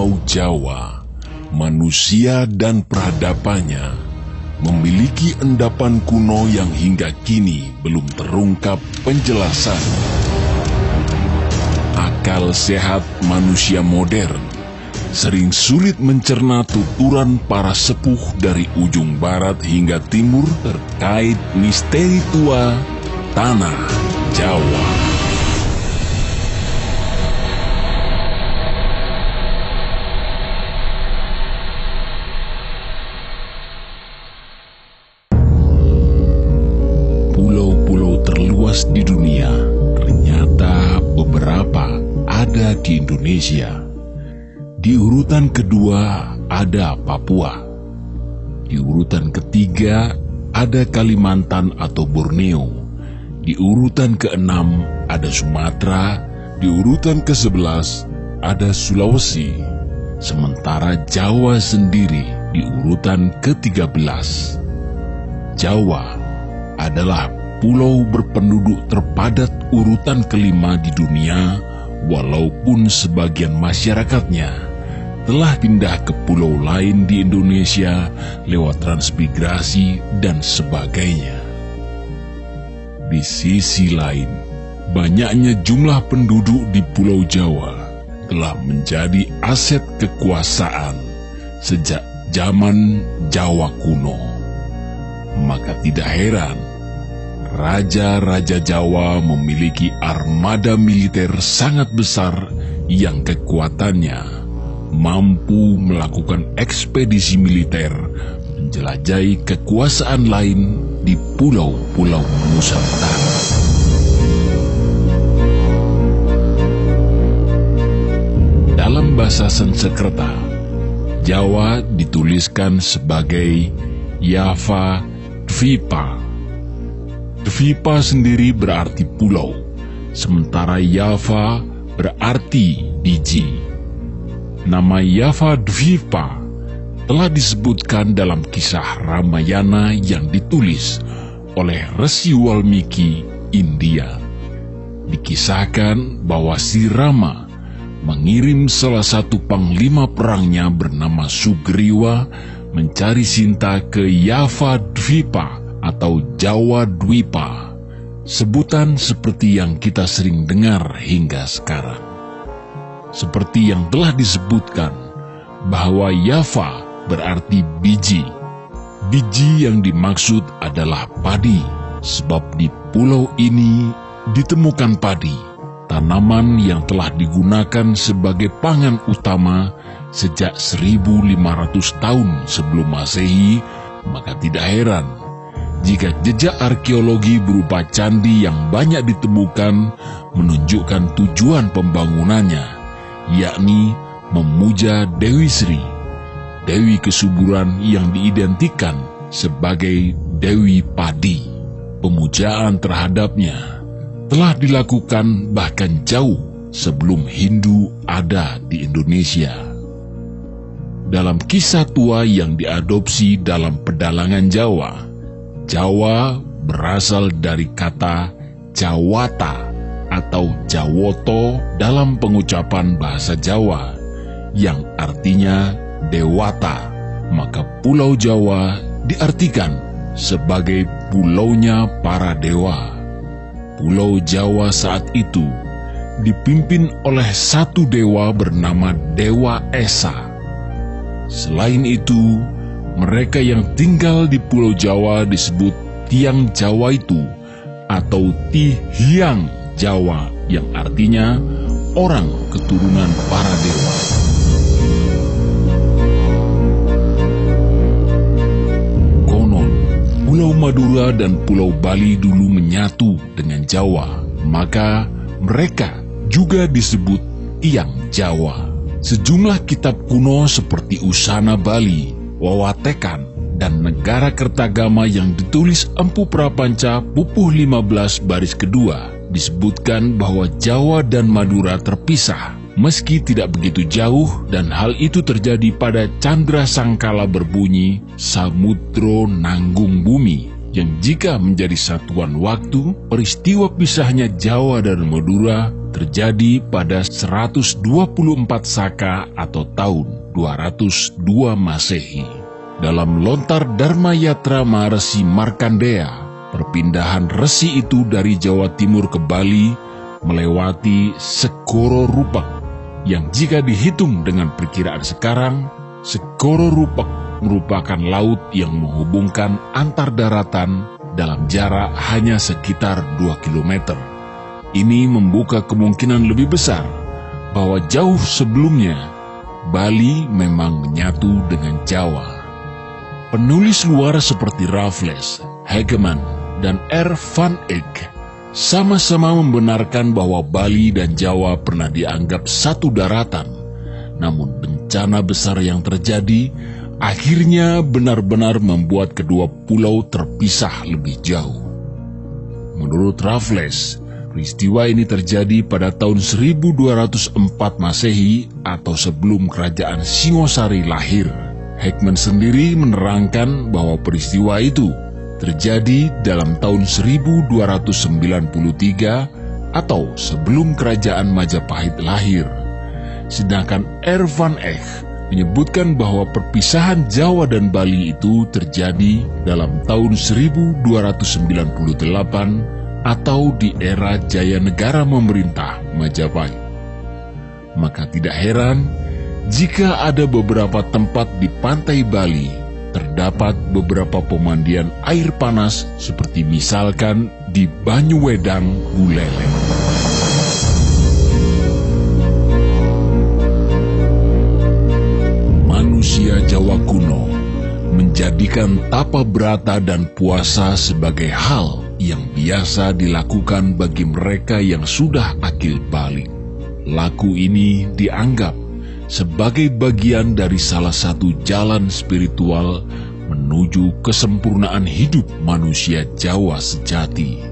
Pulau Jawa, manusia dan peradabannya memiliki endapan kuno yang hingga kini belum terungkap penjelasan. Akal sehat manusia modern sering sulit mencerna tuturan para sepuh dari ujung barat hingga timur terkait misteri tua tanah Jawa. Pulau-pulau terluas di dunia, ternyata beberapa ada di Indonesia. Di urutan kedua ada Papua. Di urutan ketiga ada Kalimantan atau Borneo. Di urutan keenam ada Sumatera. Di urutan ke-11 ada Sulawesi. Sementara Jawa sendiri di urutan ke-13. Jawa adalah pulau berpenduduk terpadat urutan kelima di dunia, walaupun sebagian masyarakatnya telah pindah ke pulau lain di Indonesia lewat transmigrasi dan sebagainya. Di sisi lain, banyaknya jumlah penduduk di Pulau Jawa telah menjadi aset kekuasaan sejak zaman Jawa kuno. Maka tidak heran raja-raja Jawa memiliki armada militer sangat besar yang kekuatannya mampu melakukan ekspedisi militer menjelajahi kekuasaan lain di pulau-pulau Nusantara. Dalam bahasa Sanskerta, Jawa dituliskan sebagai Java Dwipa. Dwipa sendiri berarti pulau, sementara Java berarti biji. Nama Java Dwipa telah disebutkan dalam kisah Ramayana yang ditulis oleh Resi Walmiki, India. Dikisahkan bahwa si Rama mengirim salah satu panglima perangnya bernama Sugriwa mencari Sinta ke Java Dwipa atau Jawa Dwipa, sebutan seperti yang kita sering dengar hingga sekarang. Seperti yang telah disebutkan bahwa Java berarti biji. Biji yang dimaksud adalah padi, sebab di pulau ini ditemukan padi, tanaman yang telah digunakan sebagai pangan utama sejak 1500 tahun sebelum Masehi. Maka tidak heran jika jejak arkeologi berupa candi yang banyak ditemukan menunjukkan tujuan pembangunannya, yakni memuja Dewi Sri, Dewi kesuburan yang diidentikan sebagai Dewi Padi. Pemujaan terhadapnya telah dilakukan bahkan jauh sebelum Hindu ada di Indonesia. Dalam kisah tua yang diadopsi dalam pedalangan Jawa, Jawa berasal dari kata Jawata atau Jawoto dalam pengucapan bahasa Jawa yang artinya dewata. Maka Pulau Jawa diartikan sebagai pulaunya para dewa. Pulau Jawa saat itu dipimpin oleh satu dewa bernama Dewa Esa. Selain itu, mereka yang tinggal di Pulau Jawa disebut Tiang Jawa itu atau Tihiang Jawa, yang artinya orang keturunan para dewa. Konon, Pulau Madura dan Pulau Bali dulu menyatu dengan Jawa, maka mereka juga disebut Tiang Jawa. Sejumlah kitab kuno seperti Usana Bali, Wawatekan, dan Negara Kertagama yang ditulis Empu Prapanca Pupuh 15 baris kedua disebutkan bahwa Jawa dan Madura terpisah meski tidak begitu jauh, dan hal itu terjadi pada Candra Sangkala berbunyi Samudro Nanggung Bumi, yang jika menjadi satuan waktu, peristiwa pisahnya Jawa dan Madura terjadi pada 124 Saka atau tahun 202 Masehi. Dalam lontar Dharma Yatra Maharsi Markandeya, perpindahan resi itu dari Jawa Timur ke Bali melewati Segoro Rupak, yang jika dihitung dengan perkiraan sekarang, Segoro Rupak merupakan laut yang menghubungkan antar daratan dalam jarak hanya sekitar 2 km. Ini membuka kemungkinan lebih besar bahwa jauh sebelumnya Bali memang menyatu dengan Jawa. Penulis luar seperti Raffles, Hegeman, dan R. van Eyck sama-sama membenarkan bahwa Bali dan Jawa pernah dianggap satu daratan. Namun bencana besar yang terjadi akhirnya benar-benar membuat kedua pulau terpisah lebih jauh. Menurut Raffles, peristiwa ini terjadi pada tahun 1204 Masehi atau sebelum kerajaan Singosari lahir. Hegeman sendiri menerangkan bahwa peristiwa itu terjadi dalam tahun 1293 atau sebelum kerajaan Majapahit lahir. Sedangkan R. van Eyck menyebutkan bahwa perpisahan Jawa dan Bali itu terjadi dalam tahun 1298 atau di era Jaya Negara memerintah Majapahit. Maka tidak heran jika ada beberapa tempat di pantai Bali terdapat beberapa pemandian air panas seperti misalkan di Banyuwedang, Buleleng. Manusia Jawa kuno menjadikan tapa brata dan puasa sebagai hal yang biasa dilakukan bagi mereka yang sudah akil balik. Laku ini dianggap sebagai bagian dari salah satu jalan spiritual menuju kesempurnaan hidup manusia Jawa sejati.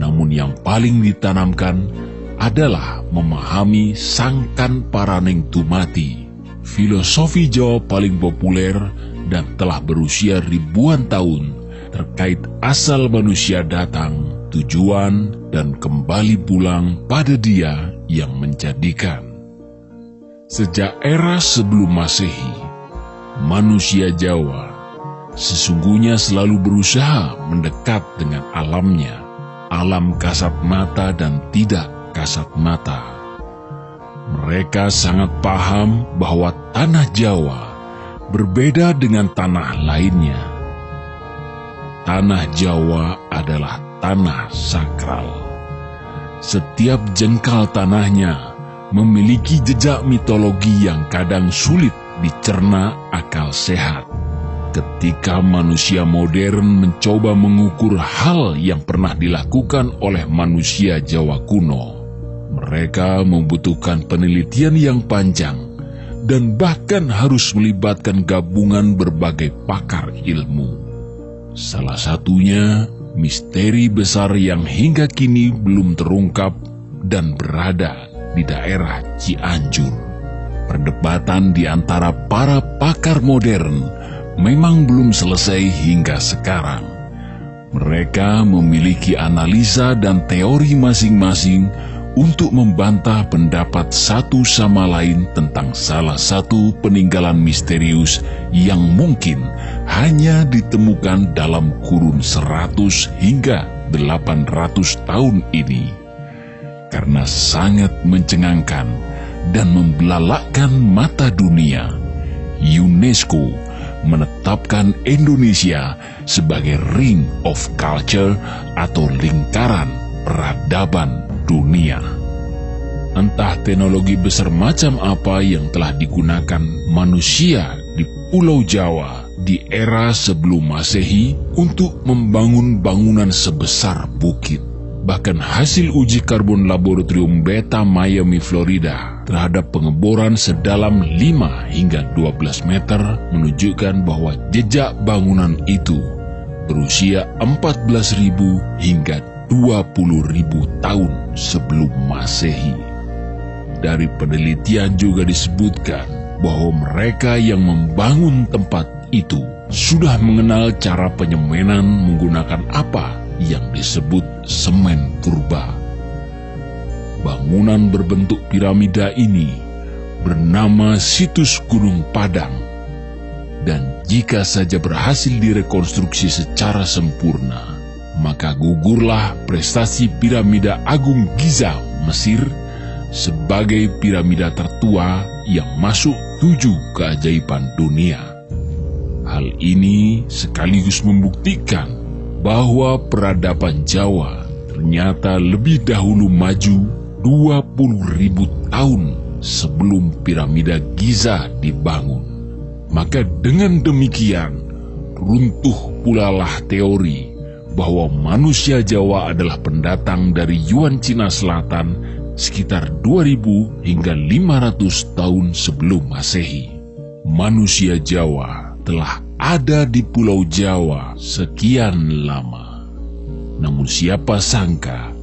Namun yang paling ditanamkan adalah memahami sangkan paraning tumati, filosofi Jawa paling populer dan telah berusia ribuan tahun terkait asal manusia datang, tujuan, dan kembali pulang pada Dia yang menjadikan. Sejak era sebelum Masehi, manusia Jawa sesungguhnya selalu berusaha mendekat dengan alamnya, alam kasat mata dan tidak kasat mata. Mereka sangat paham bahwa tanah Jawa berbeda dengan tanah lainnya. Tanah Jawa adalah tanah sakral. Setiap jengkal tanahnya memiliki jejak mitologi yang kadang sulit dicerna akal sehat. Ketika manusia modern mencoba mengukur hal yang pernah dilakukan oleh manusia Jawa kuno, mereka membutuhkan penelitian yang panjang dan bahkan harus melibatkan gabungan berbagai pakar ilmu. Salah satunya misteri besar yang hingga kini belum terungkap dan berada di daerah Cianjur. Perdebatan di antara para pakar modern memang belum selesai hingga sekarang. Mereka memiliki analisa dan teori masing-masing untuk membantah pendapat satu sama lain tentang salah satu peninggalan misterius yang mungkin hanya ditemukan dalam kurun 100 hingga 800 tahun ini. Karena sangat mencengangkan dan membelalakkan mata dunia, UNESCO menetapkan Indonesia sebagai Ring of Culture atau lingkaran peradaban dunia. Entah teknologi besar macam apa yang telah digunakan manusia di Pulau Jawa di era sebelum Masehi untuk membangun bangunan sebesar bukit. Bahkan hasil uji karbon laboratorium Beta Miami, Florida terhadap pengeboran sedalam 5 hingga 12 meter menunjukkan bahwa jejak bangunan itu berusia 14.000 hingga 20.000 tahun sebelum Masehi. Dari penelitian juga disebutkan bahwa mereka yang membangun tempat itu sudah mengenal cara penyemenan menggunakan apa yang disebut semen purba. Bangunan bangunan berbentuk piramida ini bernama situs Gunung Padang. Dan jika saja berhasil direkonstruksi secara sempurna, maka gugurlah prestasi piramida Agung Giza Mesir sebagai piramida tertua yang masuk 7 keajaiban dunia. Hal ini sekaligus membuktikan bahwa peradaban Jawa ternyata lebih dahulu maju 20.000 tahun sebelum piramida Giza dibangun. Maka dengan demikian, runtuh pula lah teori bahwa manusia Jawa adalah pendatang dari Yuan Cina Selatan sekitar 2000 hingga 500 tahun sebelum Masehi. Manusia Jawa telah ada di Pulau Jawa sekian lama. Namun siapa sangka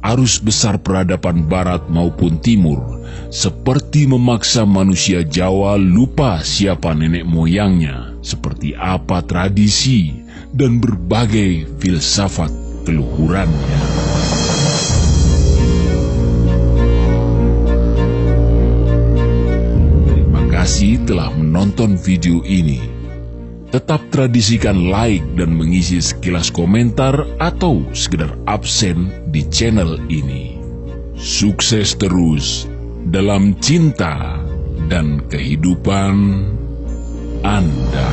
arus besar peradaban barat maupun timur seperti memaksa manusia Jawa lupa siapa nenek moyangnya, seperti apa tradisi dan berbagai filsafat keluhurannya. Terima kasih telah menonton video ini. Tetap tradisikan like dan mengisi sekilas komentar atau sekedar absen di channel ini. Sukses terus dalam cinta dan kehidupan Anda.